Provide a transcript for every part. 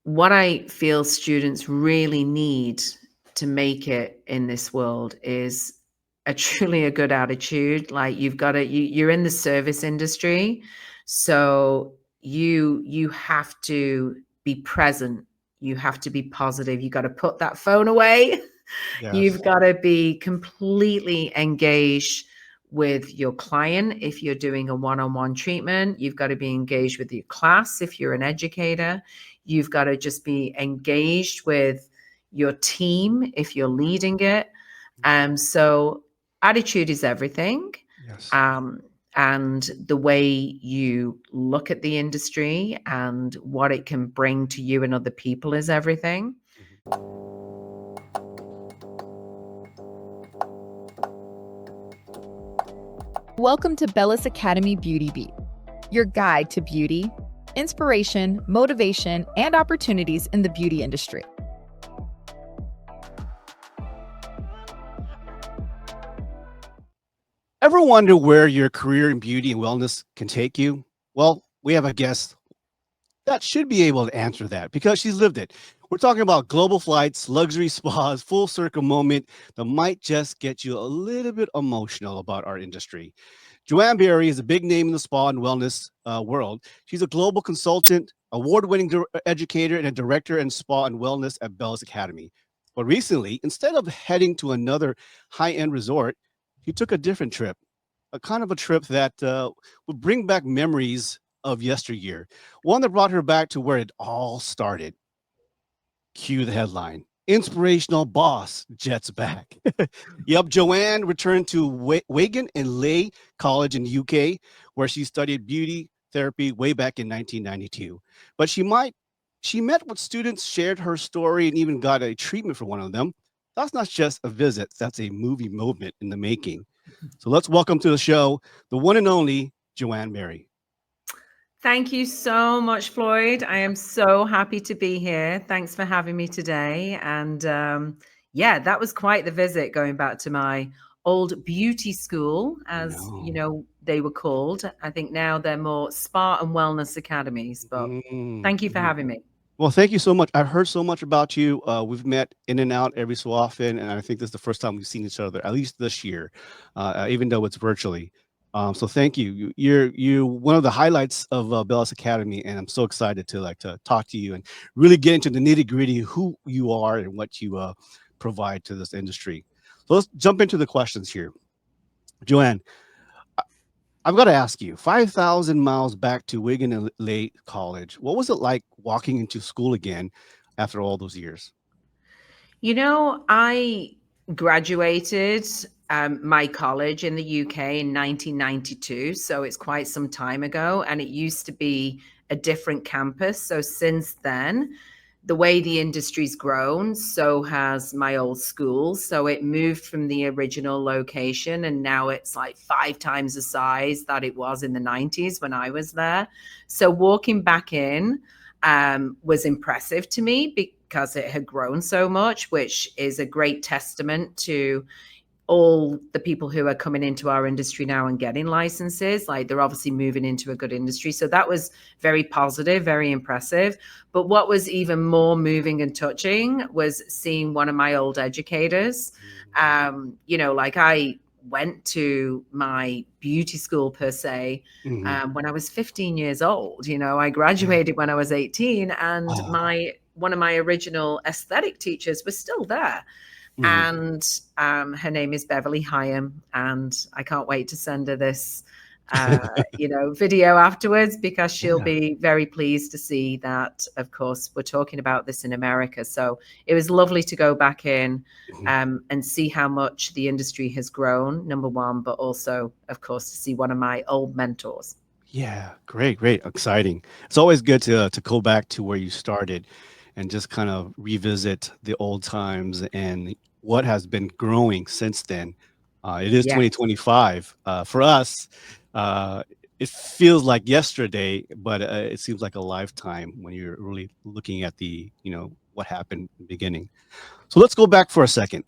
what I feel students really need to make it in this world is truly a good attitude. Like you're in the service industry, so you have to be present. You have to be positive. You got to put that phone away. Yes. You've got to be completely engaged with your client if you're doing a one-on-one treatment. You've got to be engaged with your class if you're an educator. You've got to just be engaged with your team if you're leading it. So attitude is everything. Yes. Um, and the way you look at the industry and what it can bring to you and other people is everything. Mhm. Welcome to Bellus Academy Beauty Beat, your guide to beauty, inspiration, motivation, and opportunities in the beauty industry. Ever wonder where your career in beauty and wellness can take you? Well, we have a guest that should be able to answer that because she's lived it. We're talking about global flights, luxury spas, full circle moment that might just get you a little bit emotional about our industry. Joanne Berry is a big name in the spa and wellness world. She's a global consultant, award-winning educator, and a director in spa and wellness at Bellus Academy. But recently, instead of heading to another high-end resort, she took a different trip, a kind of a trip that would bring back memories of yesteryear, one that brought her back to where it all started. Cue the headline. Inspirational boss jets back. Yep, Joanne returned to Wigan and Leigh College in the UK, where she studied beauty therapy way back in 1992. But she met with students, shared her story, and even got a treatment for one of them. That's not just a visit, that's a movie moment in the making. So let's welcome to the show the one and only Joanne Berry. Thank you so much, Floyd. I am so happy to be here. Thanks for having me today. And yeah, that was quite the visit going back to my old beauty school, I as you know. know, they were called. I think now they're more spa and wellness academies, but Mm, thank you for mhm. having me. Well, thank you so much. I've heard so much about you. We've met in and out every so often, and I think this is the first time we've seen each other, at least this year, even though it's virtually. So thank you. You're one of the highlights of Bellus Academy, and I'm so excited to talk to you and really get into the nitty gritty who you are and what you provide to this industry. So let's jump into the questions here, Joanne. I've got to ask you, 5,000 miles back to Wigan and Leigh College. What was it like walking into school again after all those years? I graduated my college in the UK in 1992, so it's quite some time ago, and it used to be a different campus. So since then, the way the industry's grown, so has my old school. So it moved from the original location, and now it's like 5 times the size that it was in the 90s when I was there. So walking back in was impressive to me because it had grown so much, which is a great testament to all the people who are coming into our industry now and getting licenses. Like they're obviously moving into a good industry. So that was very positive, very impressive. But what was even more moving and touching was seeing one of my old educators. Like I went to my beauty school per se Hmm. when I was 15 years old. I Yeah. graduated when I was 18, and Oh. my one of my original aesthetic teachers was still there. Mhm. And her name is Beverly Hyam, and I can't wait to send her this, video afterwards because she'll Yeah. be very pleased to see that. Of course, we're talking about this in America, so it was lovely to go back in Mhm. and see how much the industry has grown. Number one, but also, of course, to see one of my old mentors. Yeah. Great. Great. Exciting. It's always good to go back to where you started and just kind of revisit the old times and what has been growing since then. It is Yeah. 2025. For us, uh, it feels like yesterday, but it seems like a lifetime when you're really looking at what happened in the beginning. So let's go back for a second.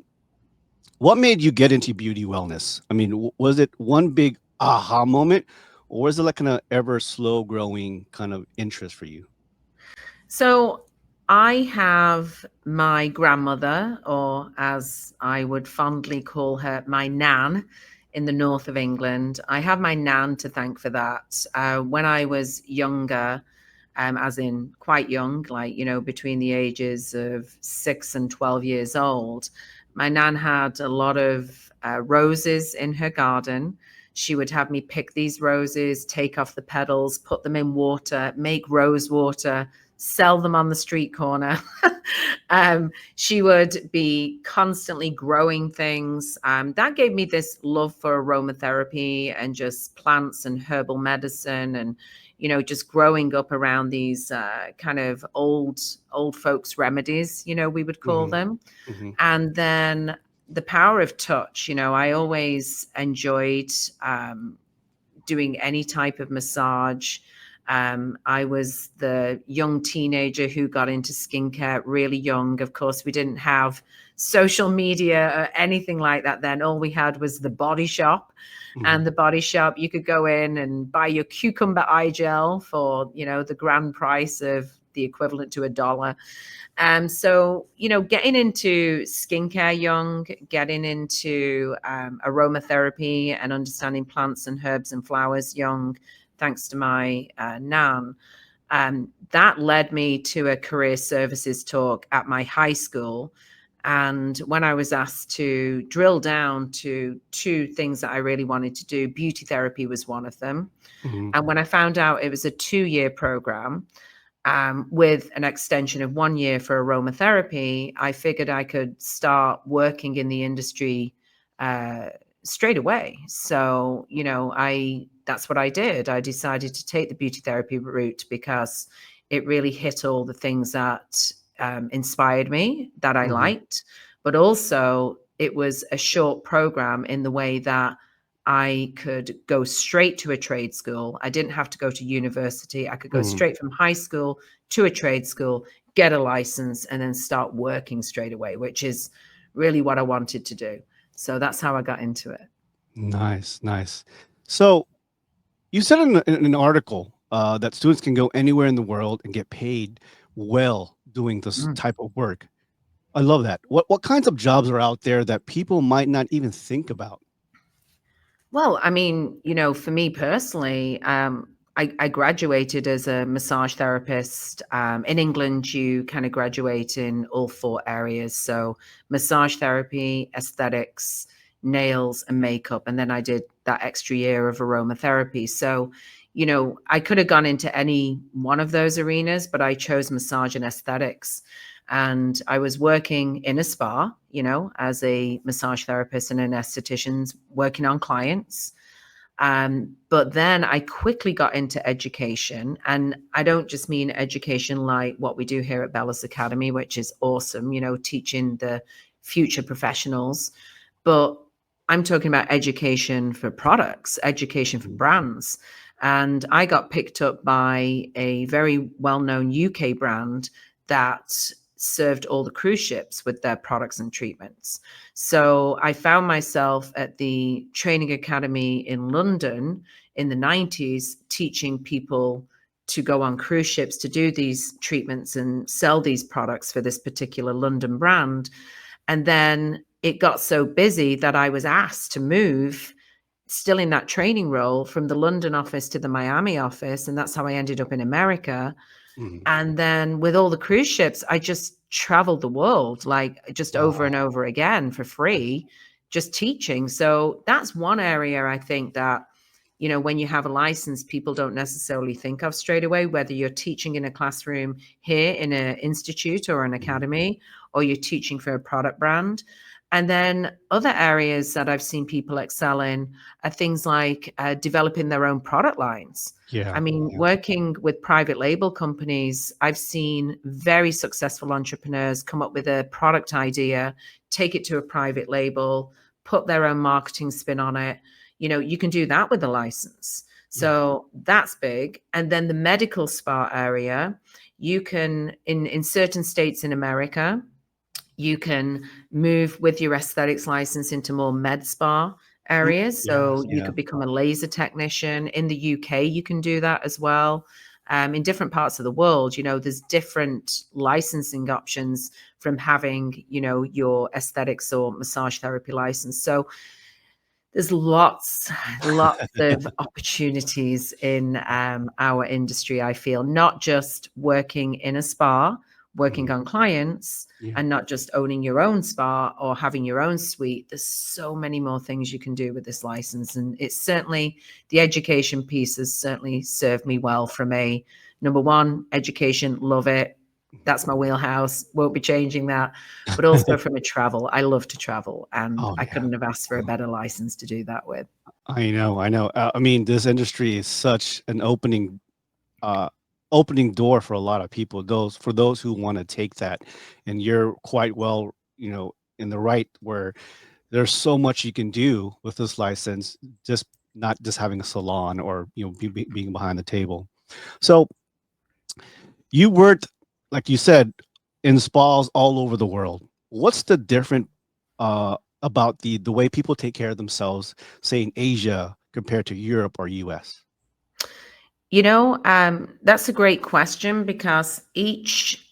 What made you get into beauty wellness? I mean, was it one big aha moment, or was it like kind of ever slow growing kind of interest for you? So I have my grandmother, or as I would fondly call her, my nan in the north of England. I have my nan to thank for that. When I was younger, as in quite young, like, between the ages of 6 and 12 years old, my nan had a lot of roses in her garden. She would have me pick these roses, take off the petals, put them in water, make rose water, sell them on the street corner. She would be constantly growing things. That gave me this love for aromatherapy and just plants and herbal medicine, and just growing up around these kind of old folks remedies, we would call Hmm. them. Hmm. And then the power of touch. I always enjoyed doing any type of massage. I was the young teenager who got into skincare really young. Of course, we didn't have social media or anything like that then. All we had was the Body Shop. Hmm. And the Body Shop, you could go in and buy your cucumber eye gel for, the grand price of the equivalent to $1. So, getting into skincare young, getting into aromatherapy and understanding plants and herbs and flowers young, thanks to my nan, that led me to a career services talk at my high school. And when I was asked to drill down to two things that I really wanted to do, beauty therapy was one of them. Hmm. And when I found out it was a 2-year program, with an extension of 1 year for aromatherapy, I figured I could start working in the industry uh, straight away. So, that's what I did. I decided to take the beauty therapy route because it really hit all the things that inspired me, that I Hmm. liked, but also it was a short program in the way that I could go straight to a trade school. I didn't have to go to university. I could go Hmm. straight from high school to a trade school, get a license, and then start working straight away, which is really what I wanted to do. So that's how I got into it. Nice, nice. So you said in an article that students can go anywhere in the world and get paid well doing this Mm. type of work. I love that. What kinds of jobs are out there that people might not even think about? Well, I mean, for me personally, I graduated as a massage therapist. In England, you kind of graduate in all 4 areas. So, massage therapy, aesthetics, nails, and makeup. And then I did that extra year of aromatherapy. So, I could have gone into any one of those arenas, but I chose massage and aesthetics. And I was working in a spa, as a massage therapist and an esthetician working on clients. But then I quickly got into education. And I don't just mean education like what we do here at Bellus Academy, which is awesome, teaching the future professionals. But I'm talking about education for products, education for Mhm. brands. And I got picked up by a very well known UK brand that served all the cruise ships with their products and treatments. So I found myself at the training academy in London in the 90s, teaching people to go on cruise ships to do these treatments and sell these products for this particular London brand. And then it got so busy that I was asked to move, still in that training role, from the London office to the Miami office. And that's how I ended up in America. Mhm. And then with all the cruise ships, I just traveled the world, like just over and Wow. over again for free, just teaching. So that's one area I think that, when you have a license, people don't necessarily think of straight away, whether you're teaching in a classroom here in an institute or an Mhm. academy, or you're teaching for a product brand. And then other areas that I've seen people excel in are things like developing their own product lines. I Yeah. mean, Yeah. working with private label companies, I've seen very successful entrepreneurs come up with a product idea, take it to a private label, put their own marketing spin on it. You can do that with a license. Yeah. So that's big. And then the medical spa area, you can, in certain states in America, you can move with your aesthetics license into more med spa areas. Yes. So you Yeah. could become a laser technician. In the UK, you can do that as well. in different parts of the world, there's different licensing options from having, your aesthetics or massage therapy license. So there's lots of opportunities in our industry, I feel, not just working in a spa, working on clients, Yeah. and not just owning your own spa or having your own suite. There's so many more things you can do with this license. And it's certainly, the education piece has certainly served me well from a, number one, education, love it. That's my wheelhouse. Won't be changing that. But also from a travel, I love to travel, and Oh, I yeah. couldn't have asked for a better license to do that with. I know. I mean, this industry is such an opening door for a lot of people. Those who want to take that, and you're quite well, in the right where there's so much you can do with this license, just not just having a salon or being behind the table. So you worked, like you said, in spas all over the world. What's the different about the way people take care of themselves, say in Asia compared to Europe or US? That's a great question, because each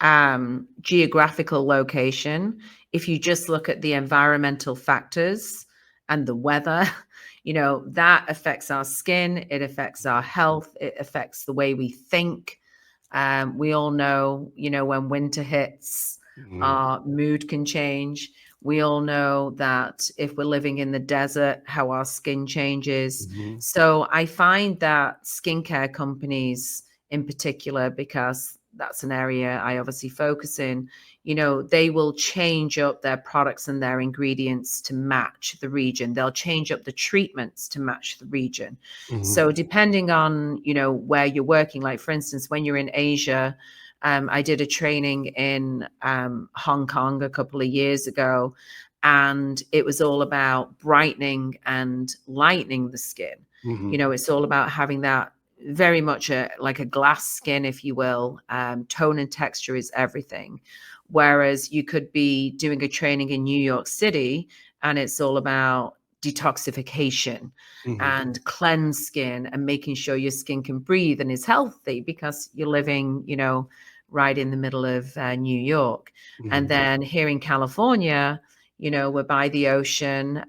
geographical location, if you just look at the environmental factors and the weather, that affects our skin, it affects our health, it affects the way we think. We all know, when winter hits, Mhm, our mood can change. We all know that if we're living in the desert, how our skin changes. mhm, So I find that skincare companies in particular, because that's an area I obviously focus in, they will change up their products and their ingredients to match the region. They'll change up the treatments to match the region. mhm, So depending on, where you're working, like for instance, when you're in Asia, I did a training in Hong Kong a couple of years ago, and it was all about brightening and lightening the skin. mhm, It's all about having that very much like a glass skin, if you will. Tone and texture is everything. Whereas you could be doing a training in New York City, and it's all about detoxification mhm, and cleanse skin and making sure your skin can breathe and is healthy, because you're living, right in the middle of New York. And mhm. then here in California, we're by the ocean.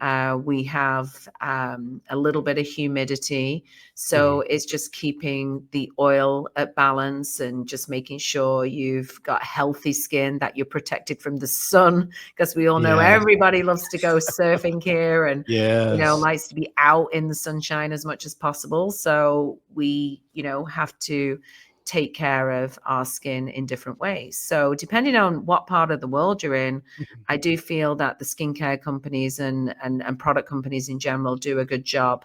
We have a little bit of humidity. So Mhm. it's just keeping the oil at balance and just making sure you've got healthy skin, that you're protected from the sun, because we all know Yes, everybody loves to go surfing here and, yes. likes to be out in the sunshine as much as possible. So we, have to take care of our skin in different ways. So depending on what part of the world you're in, Mhm. I do feel that the skincare companies and product companies in general do a good job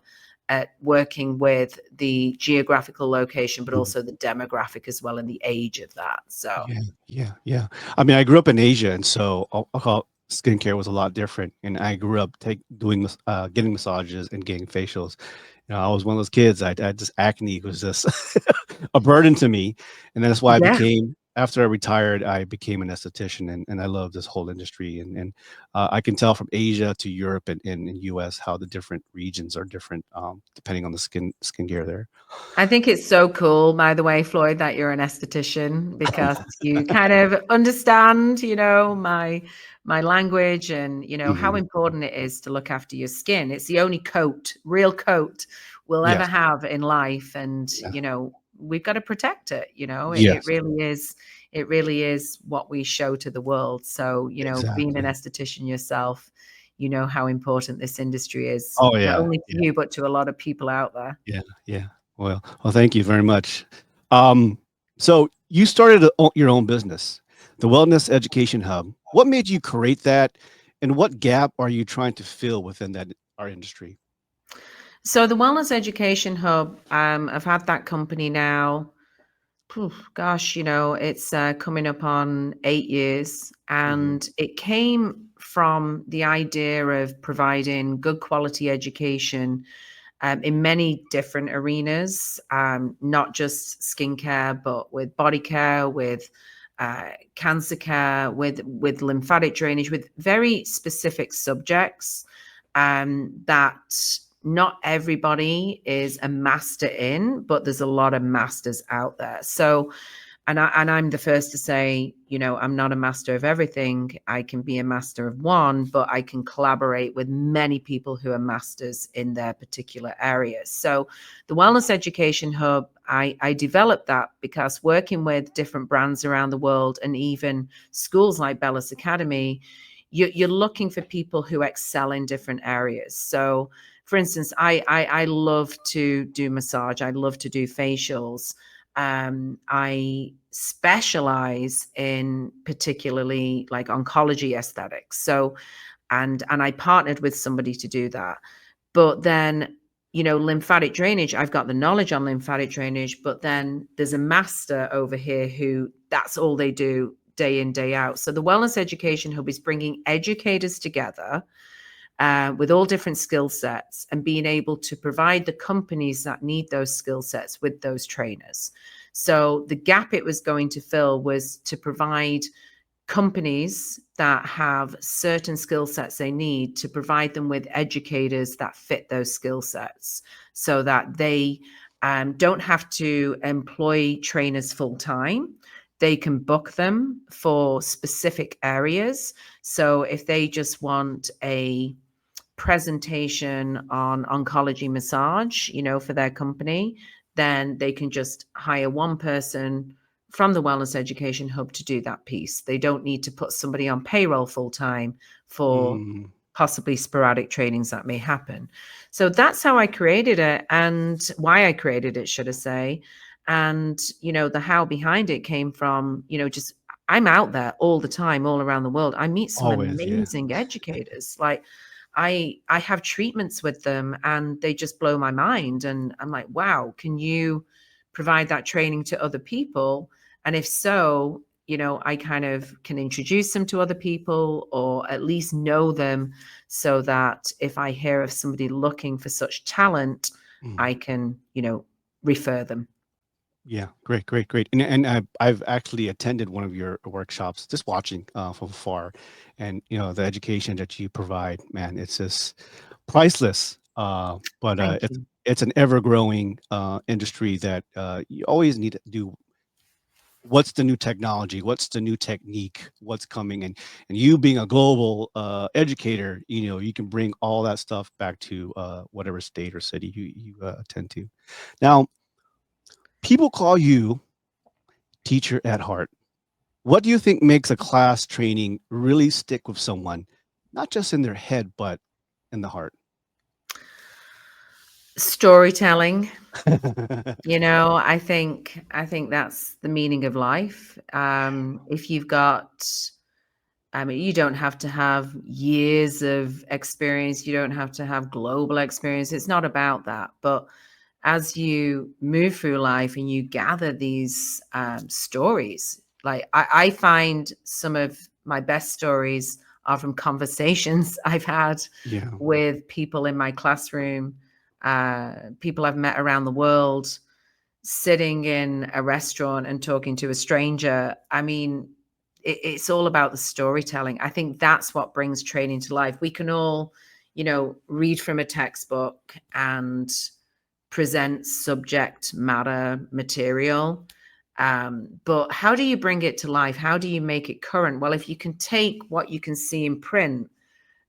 at working with the geographical location, but Mhm. also the demographic as well, and the age of that. So Yeah, yeah, yeah. I mean, I grew up in Asia, and so I'll call skincare was a lot different. And I grew up getting massages and getting facials. I was one of those kids. I just acne was just a burden to me, and that's why yeah, after I retired, I became an esthetician, and I love this whole industry. And I can tell from Asia to Europe and US how the different regions are different, depending on the skincare there. I think it's so cool, by the way, Floyd, that you're an esthetician, because you kind of understand, my language, and how Mhm. important it is to look after your skin. It's the only real coat we'll ever Yes. have in life, and Yeah. we've got to protect it. It Yes. really is. It really is what we show to the world. So, being an Exactly. esthetician yourself, you know how important this industry is, Oh, not yeah. only to Yeah. you, but to a lot of people out there. Yeah. Yeah. Well, thank you very much. Um, so you started your own business, the Wellness Education Hub. What made you create that, and what gap are you trying to fill within our industry? So the Wellness Education Hub, I've had that company now, gosh, it's coming up on 8 years, Mhm. and it came from the idea of providing good quality education in many different arenas, not just skincare, but with body care, with cancer care, with lymphatic drainage, with very specific subjects that not everybody is a master in, but there's a lot of masters out there. So, and I'm the first to say, I'm not a master of everything. I can be a master of one, but I can collaborate with many people who are masters in their particular areas. So the Wellness Education Hub, I developed that because working with different brands around the world and even schools like Bellus Academy, you're looking for people who excel in different areas. So for instance, I love to do massage. I love to do facials. I specialize in particularly like oncology aesthetics. So, and I partnered with somebody to do that. But then, lymphatic drainage, I've got the knowledge on lymphatic drainage, but then there's a master over here who that's all they do day in, day out. So the Wellness Education Hub is bringing educators together with all different skill sets and being able to provide the companies that need those skill sets with those trainers. So the gap it was going to fill was to provide companies that have certain skill sets they need to provide them with educators that fit those skill sets so that they don't have to employ trainers full time. They can book them for specific areas. So if they just want a presentation on oncology massage, for their company, then they can just hire one person from the Wellness Education Hub to do that piece. They don't need to put somebody on payroll full time for possibly sporadic trainings that may happen. So that's how I created it and why I created it, should I say. And, the how behind it came from, just I'm out there all the time, all around the world. I meet some Always, yeah. amazing educators. Like I have treatments with them and they just blow my mind. And I'm like, wow, can you provide that training to other people? And if so, I kind of can introduce them to other people or at least know them so that if I hear of somebody looking for such talent, I can, refer them. Yeah, great, great, great. And I've actually attended one of your workshops, just watching from afar, and the education that you provide, man, it's just priceless. But Thank it's you. it's an ever growing industry that you always need to do. What's the new technology? What's the new technique? What's coming? And you being a global educator, you can bring all that stuff back to whatever state or city you attend to. Now, people call you teacher at heart. What do you think makes a class training really stick with someone, not just in their head, but in the heart? Storytelling. I think that's the meaning of life. If you've got, you don't have to have years of experience. You don't have to have global experience. It's not about that. But as you move through life and you gather these stories, like I find some of my best stories are from conversations I've had Yeah. with people in my classroom, people I've met around the world, sitting in a restaurant and talking to a stranger. I mean, it's all about the storytelling. I think that's what brings training to life. We can all, read from a textbook and present subject matter material. But how do you bring it to life? How do you make it current? Well, if you can take what you can see in print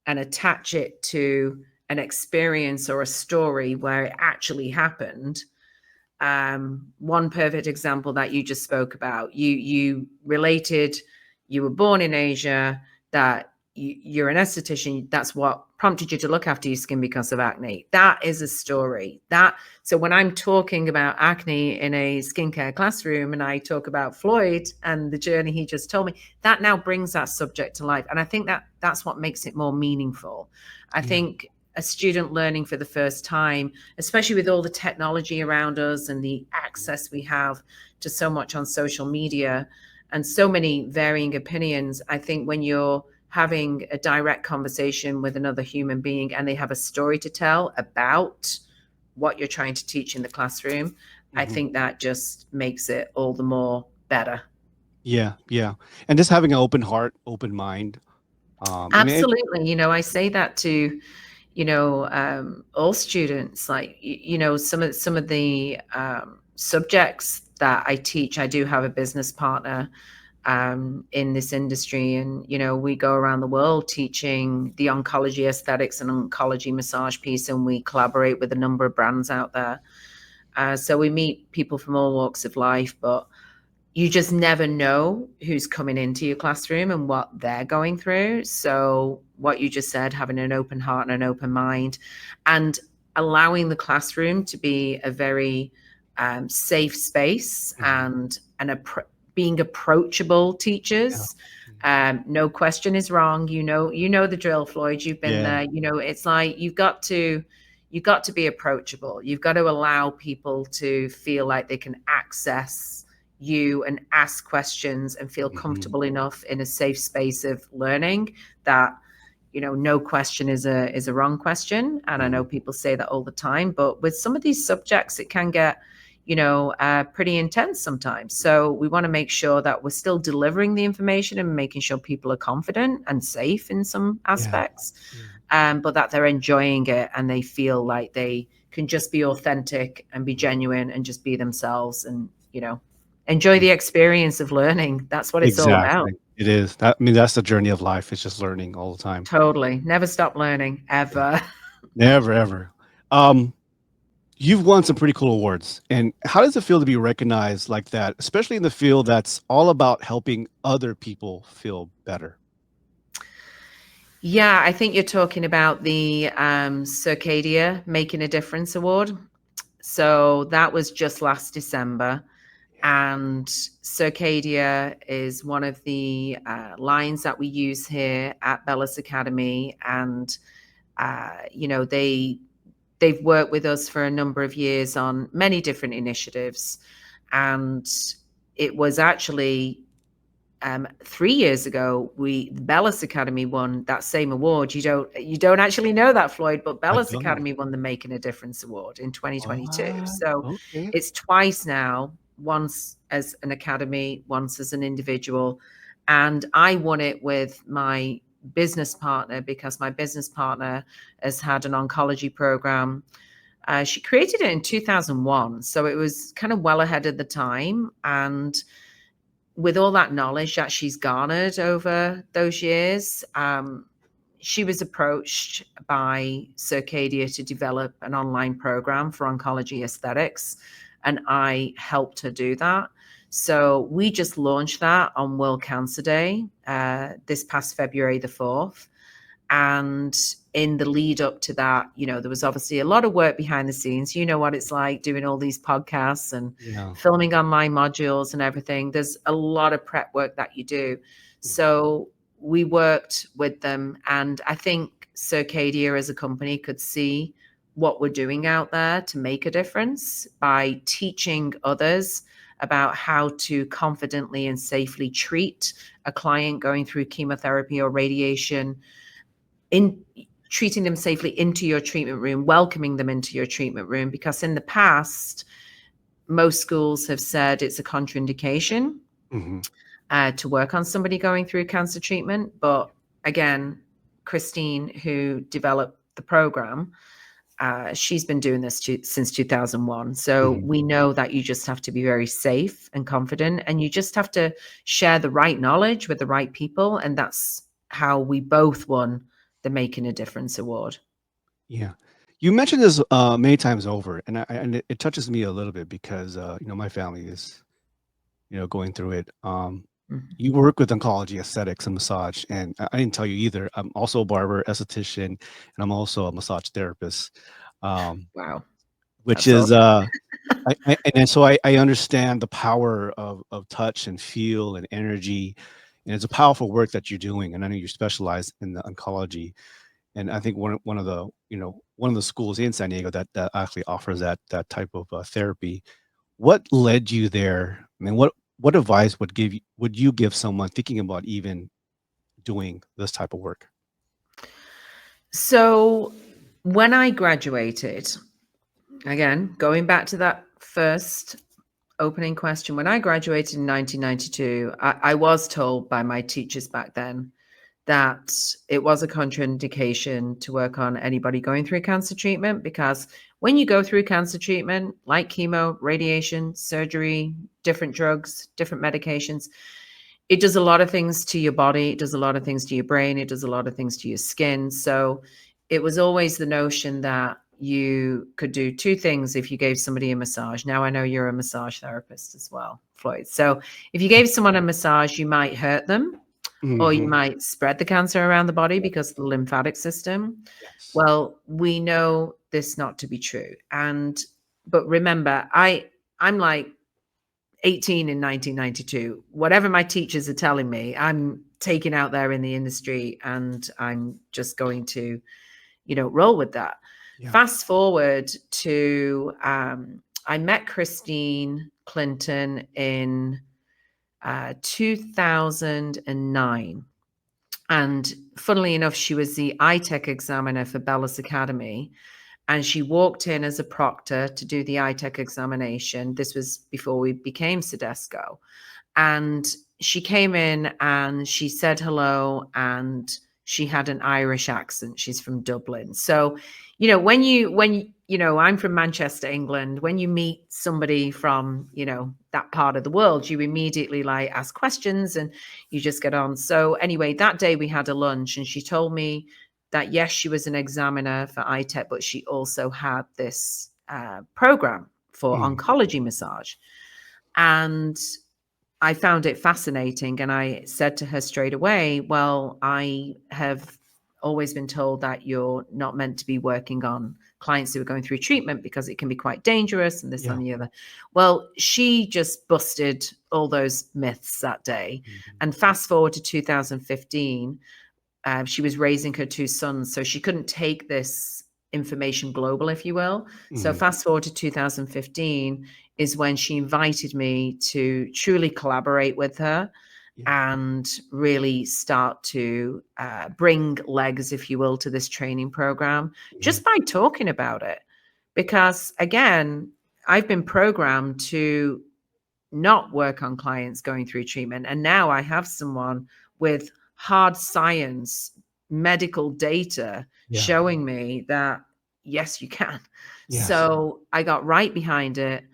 and attach it to an experience or a story where it actually happened. One perfect example that you just spoke about, you related, you were born in Asia, that you're an esthetician. That's what prompted you to look after your skin because of acne. That is a story. So when I'm talking about acne in a skincare classroom and I talk about Floyd and the journey he just told me, that now brings that subject to life. And I think that's what makes it more meaningful. I think a student learning for the first time, especially with all the technology around us and the access we have to so much on social media and so many varying opinions, I think when you're having a direct conversation with another human being and they have a story to tell about what you're trying to teach in the classroom, I think that just makes it all the more better. Yeah, yeah. And just having an open heart, open mind. Absolutely. I say that to all students, like, some of the subjects that I teach. I do have a business partner in this industry, and we go around the world teaching the oncology aesthetics and oncology massage piece, and we collaborate with a number of brands out there. So we meet people from all walks of life, but you just never know who's coming into your classroom and what they're going through. So what you just said, having an open heart and an open mind, and allowing the classroom to be a very safe space, and being approachable teachers. No question is wrong. The drill, Floyd. You've been there. It's like you've got to be approachable. You've got to allow people to feel like they can access you and ask questions and feel comfortable enough in a safe space of learning that no question is a wrong question. And I know people say that all the time, but with some of these subjects it can get pretty intense sometimes. So we want to make sure that we're still delivering the information and making sure people are confident and safe in some aspects, but that they're enjoying it and they feel like they can just be authentic and be genuine and just be themselves, and enjoy the experience of learning. That's what it's all about. It is. That's the journey of life. It's just learning all the time. Totally. Never stop learning, ever. Never, ever. You've won some pretty cool awards. And how does it feel to be recognized like that, especially in the field that's all about helping other people feel better? Yeah, I think you're talking about the Circadia Making a Difference Award. So that was just last December. And Circadia is one of the lines that we use here at Bellus Academy. And, they've worked with us for a number of years on many different initiatives. And it was actually 3 years ago, the Bellus Academy won that same award. You don't actually know that, Floyd, but Bellus Academy won the Making a Difference Award in 2022. So it's twice now, once as an academy, once as an individual. And I won it with my business partner because my business partner has had an oncology program. She created it in 2001, so it was kind of well ahead of the time. And with all that knowledge that she's garnered over those years, she was approached by Circadia to develop an online program for oncology aesthetics, and I helped her do that. So we just launched that on World Cancer Day this past February the 4th. And in the lead up to that, there was obviously a lot of work behind the scenes. You know what it's like doing all these podcasts and filming online modules and everything. There's a lot of prep work that you do. So we worked with them. And I think Circadia as a company could see what we're doing out there to make a difference by teaching others about how to confidently and safely treat a client going through chemotherapy or radiation, in treating them safely into your treatment room, welcoming them into your treatment room, because in the past, most schools have said it's a contraindication to work on somebody going through cancer treatment. But again, Christine, who developed the program, she's been doing this since 2001. So we know that you just have to be very safe and confident, and you just have to share the right knowledge with the right people. And that's how we both won the Making a Difference Award. Yeah. You mentioned this many times over, and it touches me a little bit because, my family is, going through it. You work with oncology, aesthetics, and massage, and I didn't tell you either. I'm also a barber, esthetician, and I'm also a massage therapist. Wow. Which is, I understand the power of touch and feel and energy, and it's a powerful work that you're doing. And I know you're specialized in the oncology, and I think one of the schools in San Diego that actually offers that type of therapy. What led you there? I mean, what advice would you give someone thinking about even doing this type of work? So when I graduated, again, going back to that first opening question, when I graduated in 1992, I was told by my teachers back then that it was a contraindication to work on anybody going through cancer treatment, because when you go through cancer treatment, like chemo, radiation, surgery, different drugs, different medications, it does a lot of things to your body. It does a lot of things to your brain. It does a lot of things to your skin. So it was always the notion that you could do two things if you gave somebody a massage. Now I know you're a massage therapist as well, Floyd. So if you gave someone a massage, you might hurt them, or you might spread the cancer around the body because of the lymphatic system. Yes. Well, we know this not to be true. But remember, I'm like 18 in 1992. Whatever my teachers are telling me, I'm taking out there in the industry, and I'm just going to, roll with that. Yeah. Fast forward to, I met Christine Clinton in 2009. And funnily enough, she was the ITech examiner for Bellus Academy. And she walked in as a proctor to do the ITech examination. This was before we became Sedesco. And she came in and she said hello, and she had an Irish accent. She's from Dublin. So, I'm from Manchester, England. When you meet somebody from, that part of the world, you immediately ask questions and you just get on. So anyway, that day we had a lunch, and she told me that, yes, she was an examiner for ITech, but she also had this program for oncology massage. And I found it fascinating. And I said to her straight away, well, I have always been told that you're not meant to be working on clients who are going through treatment because it can be quite dangerous and this and the other. Well, she just busted all those myths that day. And fast forward to 2015, she was raising her two sons, so she couldn't take this information global, if you will. So fast forward to 2015 is when she invited me to truly collaborate with her and really start to bring legs, if you will, to this training program just by talking about it. Because again, I've been programmed to not work on clients going through treatment. And now I have someone with hard science, medical data showing me that, yes, you can. Yes. So I got right behind it.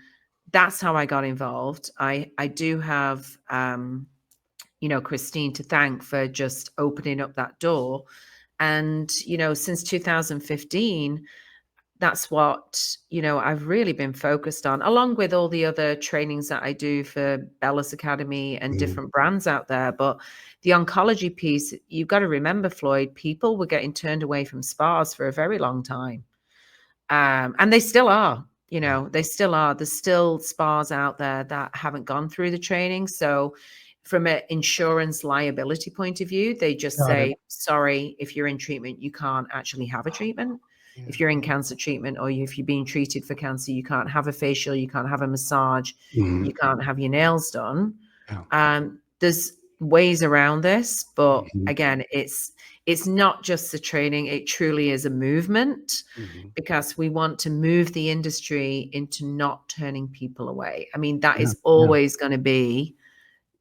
That's how I got involved. I do have, Christine to thank for just opening up that door. And, since 2015, that's what, I've really been focused on, along with all the other trainings that I do for Bellus Academy and different brands out there. But the oncology piece, you've got to remember, Floyd, people were getting turned away from spas for a very long time. And they still are, they still are. There's still spas out there that haven't gone through the training. So from an insurance liability point of view, they just say, sorry, if you're in treatment, you can't actually have a treatment. If you're in cancer treatment, or if you're being treated for cancer, you can't have a facial, you can't have a massage, you can't have your nails done. There's ways around this, but again, it's not just the training, it truly is a movement, because we want to move the industry into not turning people away. I mean, that is always going to be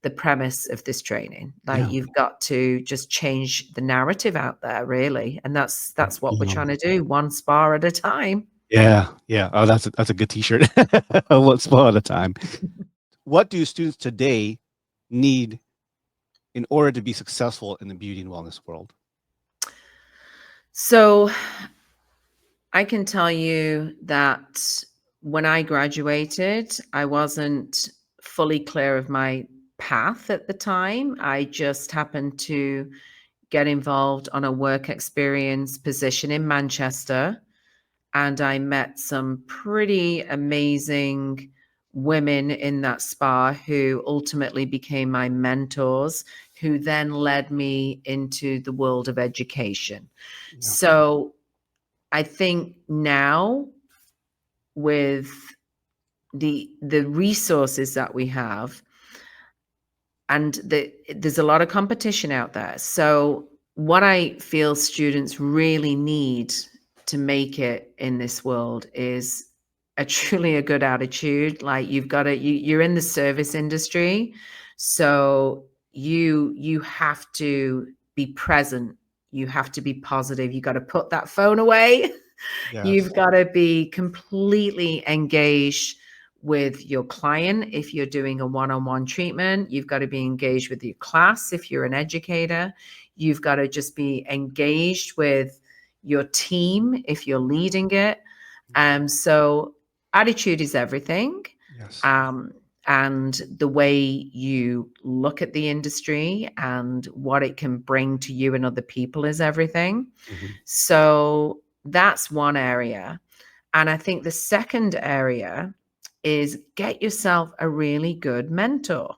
the premise of this training. You've got to just change the narrative out there, really. And that's what we're trying to do, one spa at a time. Yeah. Oh, that's a good t-shirt. One spa at a time. What do students today need in order to be successful in the beauty and wellness world? So I can tell you that when I graduated, I wasn't fully clear of my path at the time. I just happened to get involved on a work experience position in Manchester, and I met some pretty amazing women in that spa who ultimately became my mentors, who then led me into the world of education. So I think now, with the resources that we have, and there's a lot of competition out there. So what I feel students really need to make it in this world is truly a good attitude. You've got to, you're in the service industry, so you have to be present. You have to be positive. You got to put that phone away. Yes. You've got to be completely engaged with your client if you're doing a one-on-one treatment. You've got to be engaged with your class if you're an educator. You've got to just be engaged with your team if you're leading it. So attitude is everything. Yes. And the way you look at the industry and what it can bring to you and other people is everything. Mhm. So that's one area. And I think the second area is get yourself a really good mentor.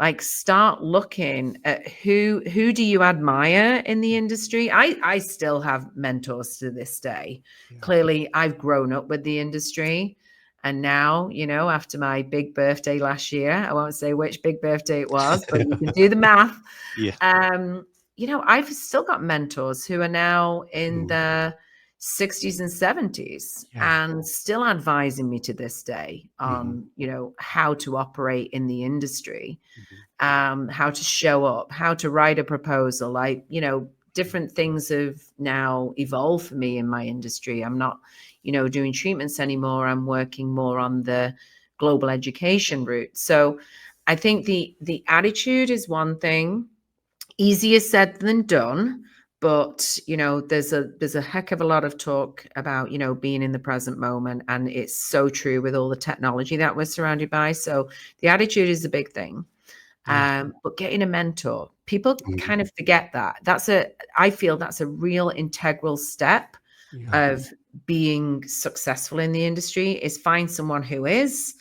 Like start looking at who do you admire in the industry. I still have mentors to this day. Yeah. Clearly I've grown up with the industry, and now, you know, after my big birthday last year, I won't say which big birthday it was, but you can do the math. Yeah. You know, I've still got mentors who are now in Mhm. their 60s and 70s Yeah. and still advising me to this day on, you know, how to operate in the industry, Mhm. how to show up, how to write a proposal. Like, you know, different things have now evolved for me in my industry. I'm not, you know, doing treatments anymore. I'm working more on the global education route. So I think the attitude is one thing. Easier said than done, but you know, there's a heck of a lot of talk about, you know, being in the present moment, and it's so true with all the technology that we're surrounded by. So the attitude is a big thing. Yeah. But getting a mentor, people Mhm. kind of forget that. I feel that's a real integral step Yeah. of being successful in the industry, is find someone who is,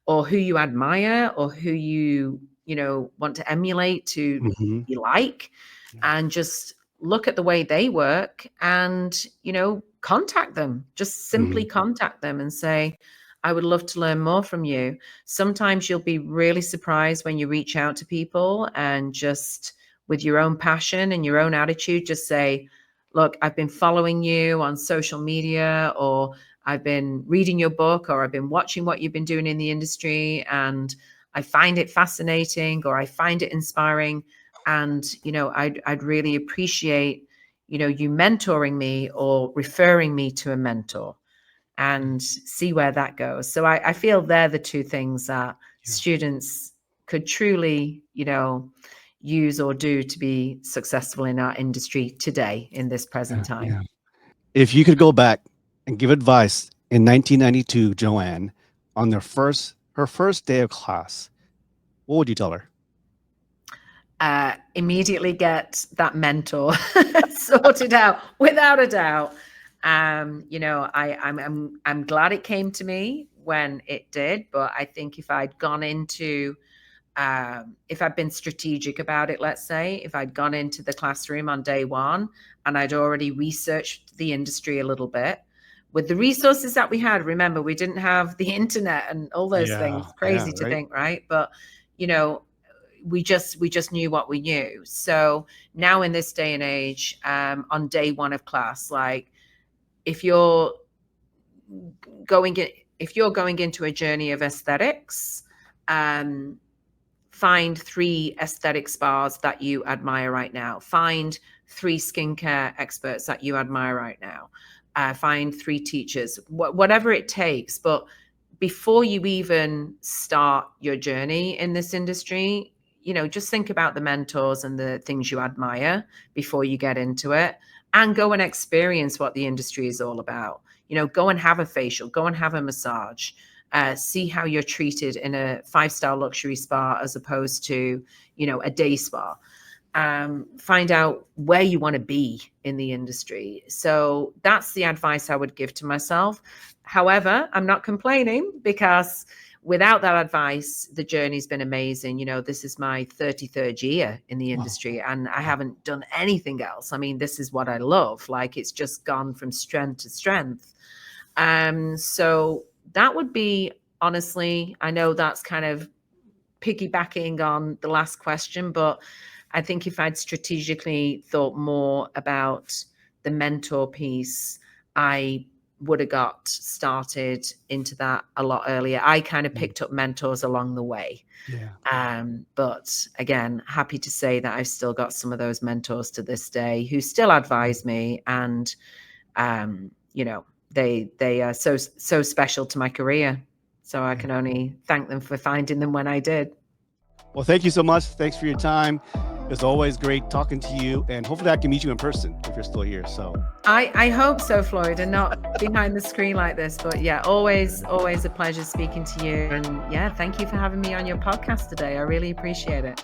or who you admire, or who you know, want to emulate, to Mhm. be like, Yeah. and just look at the way they work and, you know, contact them. Just simply Mhm. contact them and say, I would love to learn more from you. Sometimes you'll be really surprised when you reach out to people and just with your own passion and your own attitude, just say, look, I've been following you on social media, or I've been reading your book, or I've been watching what you've been doing in the industry, and I find it fascinating, or I find it inspiring. And, you know, I'd really appreciate, you know, you mentoring me or referring me to a mentor, and see where that goes. So I feel they're the two things that Yeah. students could truly, you know, use or do to be successful in our industry today in this present Yeah. time. Yeah. If you could go back and give advice in 1992, Joanne, on her first day of class, what would you tell her? Immediately get that mentor sorted out without a doubt. You know, I'm glad it came to me when it did, but I think if I'd gone into if I'd been strategic about it, let's say, if I'd gone into the classroom on day one and I'd already researched the industry a little bit with the resources that we had. Remember, we didn't have the internet and all those things. Yeah. Yeah. Crazy to Right. think, right? But you know, we just knew what we knew. So now in this day and age, on day one of class, like if you're going in, if you're going into a journey of aesthetics, find 3 aesthetic spas that you admire right now. Find 3 skincare experts that you admire right now. Find 3 teachers, whatever it takes. But before you even start your journey in this industry, you know, just think about the mentors and the things you admire before you get into it, and go and experience what the industry is all about. You know, go and have a facial, go and have a massage, see how you're treated in a 5-star luxury spa as opposed to, you know, a day spa. Find out where you want to be in the industry. So that's the advice I would give to myself. However, I'm not complaining, because without that advice, the journey's been amazing. You know, this is my 33rd year in the industry, and I haven't done anything else. I mean, this is what I love. Like, it's just gone from strength to strength. So that would be, honestly, I know that's kind of piggybacking on the last question, but I think if I'd strategically thought more about the mentor piece, I would have got started into that a lot earlier. I kind of picked up mentors along the way. Yeah. But again, happy to say that I've still got some of those mentors to this day who still advise me, and you know, they are so special to my career. So I can only thank them for finding them when I did. Well, thank you so much. Thanks for your time. It's always great talking to you, and hopefully I can meet you in person if you're still here. So I hope so, Floyd, and not behind the screen like this. But yeah, always a pleasure speaking to you. And yeah, thank you for having me on your podcast today. I really appreciate it.